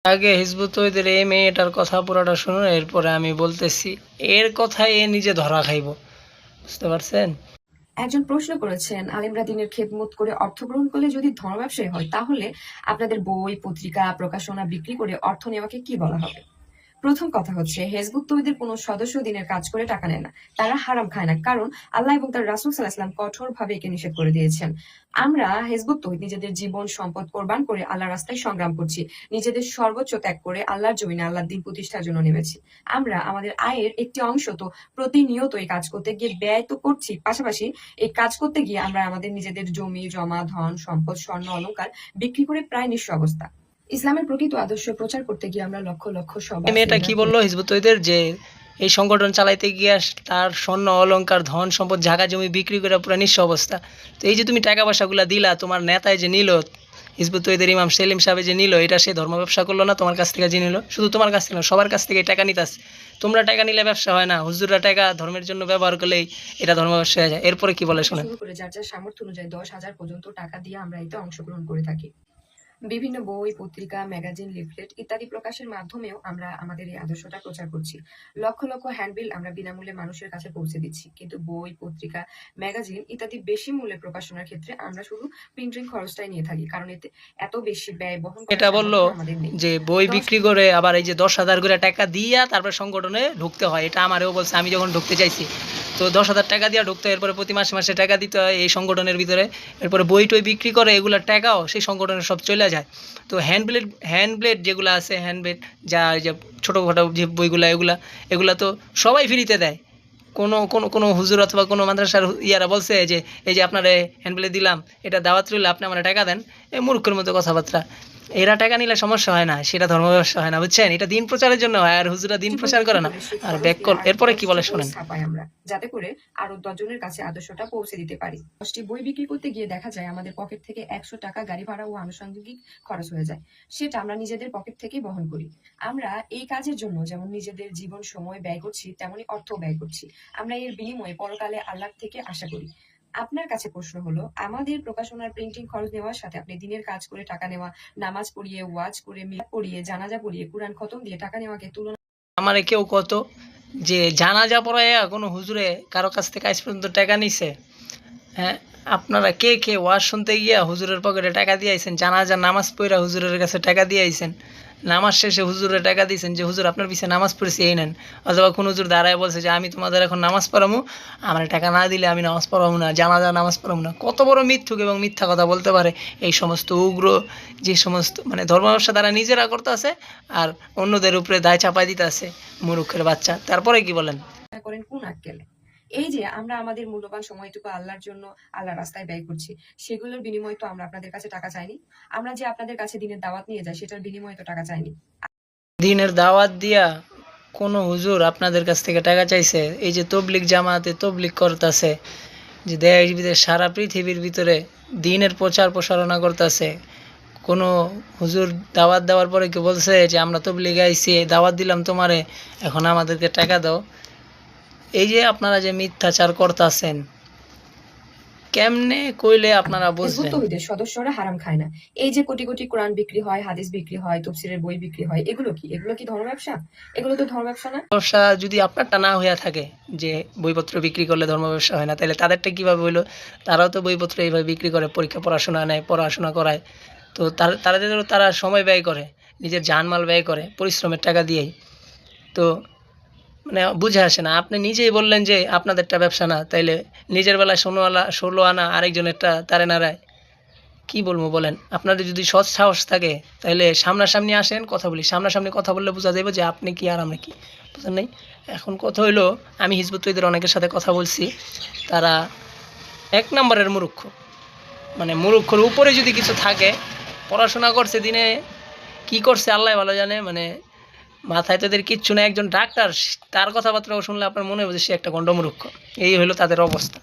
আগে হিজবুত তৌহিদের এই মেয়েটার কথা পুরোটা শুনুন, এরপরে আমি বলতেছি। এর কথায় এ নিজে ধরা খাইব, বুঝতে পারছেন? একজন প্রশ্ন করেছেন, আলেমরা দিনের খেদমত করে অর্থ গ্রহণ করলে যদি ধর্ম ব্যবসায়ী হয়, তাহলে আপনাদের বই, পত্রিকা, প্রকাশনা বিক্রি করে অর্থ নেওয়াকে কি বলা হবে? প্রথম কথা হচ্ছে, হেজবুত তৌহিদের কোনো সদস্য দিনের কাজ করে টাকা নেয় না। তারা হারাম খায় না, কারণ আল্লাহ এবং তার রাসূল সাল্লাল্লাহু আলাইহি ওয়াসাল্লাম কঠোরভাবে একে নিষেধ করে দিয়েছেন। আমরা হেজবুত তৌহিদ নিজেদের জীবন সম্পদ কোরবান করে আল্লাহর রাস্তায় সংগ্রাম করছি। নিজেদের সর্বোচ্চ ত্যাগ করে আল্লাহর জমিনে আল্লাহর দ্বীন প্রতিষ্ঠার জন্য নেমেছি। আমরা আমাদের আয়ের একটি অংশ তো প্রতিনিয়ত এই কাজ করতে গিয়ে ব্যয় তো করছি, পাশাপাশি এই কাজ করতে গিয়ে আমরা আমাদের নিজেদের জমি জমা, ধন সম্পদ, স্বর্ণ অলংকার বিক্রি করে প্রায় নিঃস্ব অবস্থা। ইসলামের প্রকৃত আদর্শ প্রচার করতে গিয়ে আমরা লক্ষ লক্ষ সভা, এই মেয়েটা কি সেমিনার বললো হিজবুত তৌহিদের যে এই সংগঠন চালাইতে গিয়ে তার স্বর্ণ অলংকার ধন সম্পদ জায়গা জমি বিক্রি করে পুরো নিঃস্ব অবস্থা। তো এই যে তুমি টাকা পয়সাগুলো দিলা, তোমার নেতায় যে নিল, হিজবুত তৌহিদের ইমাম সেলিম সাহেব যে নিল, এটা সে ধর্ম ব্যবসা করলো না? তোমার কাছ থেকে যে নিল, শুধু তোমার কাছ থেকে না, সবার কাছ থেকে টাকা নিতেছে। তোমরা টাকা নিলে ব্যবসা হয় না, হুজুররা টাকা ধর্মের জন্য ব্যবহার করলেই এটা ধর্ম ব্যবসা হয়ে যায়। এরপরে কি বলে শোনেন। শুরু করে যার যার সামর্থ্য অনুযায়ী 10,000 পর্যন্ত টাকা দিয়ে আমরা এতে অংশগ্রহণ করে থাকি। বিভিন্ন বই, পত্রিকা, ম্যাগাজিন, লিফলেট ইত্যাদি প্রকাশের মাধ্যমেও আমরা আমাদের এই আদর্শটা প্রচার করছি। লক্ষ লক্ষ হ্যান্ডবিল আমরা বিনামূল্যে মানুষের কাছে পৌঁছে দিচ্ছি। কিন্তু বই, পত্রিকা, ম্যাগাজিন ইত্যাদি বেশি মূল্যে প্রকাশনার ক্ষেত্রে আমরা শুধু প্রিন্টিং খরচটাই নিয়ে থাকি, কারণ এতে এত বেশি ব্যয় বহন করার এটা বললো সামর্থ্য আমাদের নেই। যে বই 10 বিক্রি করে আবার এই যে 10,000 করে টাকা দিয়া তারপরে সংগঠনে ঢুকতে হয়। এটা আমারও বলছে, আমি যখন ঢুকতে চাইছি তো 10,000 টাকা দিয়ে ঢুকতে হয়, এরপরে প্রতি মাসে মাসে টাকা দিতে হয় এই সংগঠনের ভিতরে। এরপরে বই টই বিক্রি করে এগুলোর টাকাও সেই সংগঠনে সব চলে যায়। তো হ্যান্ড ব্লেড যেগুলো আছে, হ্যান্ড ব্লেড যা এই যে ছোটোখাটো যে বইগুলো, এগুলা তো সবাই ফ্রিতে দেয়। কোনো হুজুর অথবা কোনো মাদ্রাসার ইয়ারা বলছে যে এই যে আপনার হ্যান্ড ব্লেড দিলাম, এটা দাওয়াত রইলে আপনি আমার টাকা দেন। এই মূর্খের মতো কথাবার্তা। এরা টাকা নিলে সমস্যা হয় না, সেটা ধর্ম ব্যবসা হয় না, বুঝছেন? এটা দিন প্রচারের জন্য হয়, আর হুজুরা দিন প্রচার করে না। আর ব্যাককল এরপরে কি বলে শোনেন। ছাপাই আমরা, যাতে করে আরো 10 জনের কাছে আদর্শটা পৌঁছে দিতে পারি। 10টি বই বিক্রি করতে গিয়ে দেখা যায় আমাদের পকেট থেকে 100 টাকা গাড়ি ভাড়া ও আনুষঙ্গিক খরচ হয়ে যায়। সেটা আমরা নিজেদের পকেট থেকেই বহন করি। আমরা এই কাজের জন্য যেমন নিজেদের জীবন সময় ব্যয় করছি, তেমনি অর্থ ব্যয় করছি। আমরা এর বিনিময়ে পরকালে আল্লাহ থেকে আশা করি। আপনার কাছে প্রশ্ন হলো, আমাদের প্রকাশনার প্রিন্টিং খরচ নেওয়ার সাথে আপনি দিনের কাজ করে টাকা নেওয়া, নামাজ পড়িয়ে, ওয়াজ করে, মিলাদ পড়িয়ে, জানাজা পড়িয়ে, কুরআন খতম দিয়ে টাকা নেওয়াকে তুলনা আমারে কেউ কত যে জানাজা পড়াইয়া কোনো হুজুরে কারো কাছ থেকে আজ পর্যন্ত টাকা নিছে? হ্যাঁ, আপনারা কে কে ওয়াজ শুনতে গিয়া হুজুরের পকেটে টাকা দিয়ে আইছেন? জানাজার নামাজ পড়া হুজুরের কাছে টাকা দিয়ে আইছেন? নামাজ শেষে হুজুরের টাকা দিয়েছেন যে হুজুর আপনার পিছে নামাজ পড়েছি, এই নেন। অথবা কোন হুজুর দাঁড়ায় বলছে যে আমি তোমাদের এখন নামাজ পড়ামু, আমার টাকা না দিলে আমি নামাজ পড়াবো না, জানাজার নামাজ পড়াবো না। কত বড় মিথ্যুক এবং মিথ্যা কথা বলতে পারে এই সমস্ত উগ্র, যে সমস্ত মানে ধর্ম ব্যবসা তারা নিজেরা করতেছে আর অন্যদের উপরে দায় চাপাই দিতেছে, মূর্খের বাচ্চা। তারপরে কি বলেন। করেন কোন আক্কেলে? এই যে আমরা আমাদের মূল্যবান সময়টুকু আল্লাহর জন্য আল্লাহর রাস্তায় ব্যয় করছি, সেগুলোর বিনিময়ে তো আমরা আপনাদের কাছে টাকা চাইনি। আমরা যে আপনাদের কাছে দিনের দাওয়াত নিয়ে যাই, সেটার বিনিময়ে তো টাকা চাইনি। দিনের দাওয়াত দিয়া কোনো হুজুর আপনাদের কাছ থেকে টাকা চাইছে? এই যে তবলিগ জামাতে তবলিগ করতেছে, যে দেশ বিদেশ সারা পৃথিবীর ভিতরে দিনের প্রচার প্রসারণা করতেছে, কোনো হুজুর দাওয়াত দেওয়ার পরে কি বলছে যে আমরা তবলিগ আইছি, দাওয়াত দিলাম তোমারে, এখন আমাদেরকে টাকা দাও? এই যে আপনারা যে মিথ্যাচার করতেছেন, কেমনে কইলে আপনারা হিজবুত বুঝবেন? তৌহিদের সদস্যরা হারাম খায় না। এই যে কোটি কোটি কোরআন বিক্রি হয়, হাদিস বিক্রি হয়, তফসিরের বই বিক্রি হয়, এগুলো কি ধর্ম ব্যবসা? এগুলো তো ধর্ম ব্যবসা না। ব্যবসা যদি আপনারটা না হইয়া থাকে, যে বইপত্র বিক্রি করলে ধর্ম ব্যবসা হয় না, তাহলে তাদেরটা কীভাবে হইলো? তারাও তো বইপত্র এইভাবে বিক্রি করে, পরীক্ষা পড়াশোনা নেয়, পড়াশোনা করায়। তো তারা সময় ব্যয় করে, নিজের জানমাল ব্যয় করে পরিশ্রমের টাকা দিয়েই। তো মানে বুঝে আসে না। আপনি নিজেই বললেন যে আপনাদেরটা ব্যবসা না, তাইলে নিজের বেলায় 16 আনা আরেকজনেরটা তারে নাড়ায়। কী বলবো বলেন? আপনাদের যদি সৎ সাহস থাকে তাহলে সামনাসামনি আসেন, কথা বলি। সামনাসামনি কথা বললে বোঝা যাবে যে আপনি কি আর আমরা কি, বুঝেন নাই? এখন কথা হইলো, আমি হিজবুত তৌহিদের অনেকের সাথে কথা বলছি, তারা 1 নম্বরের মুরুক্ষ। মানে মুরুক্ষর উপরে যদি কিছু থাকে, পড়াশোনা করছে দিনে, কি করছে আল্লাহ ভালো জানে, মানে মাথায় তাদের কিচ্ছু নেই। একজন ডাক্তার, তার কথাবার্তাও শুনলে আপনার মনে হবে যে সে একটা গণ্ডমূর্খ। এই হলো তাদের অবস্থা।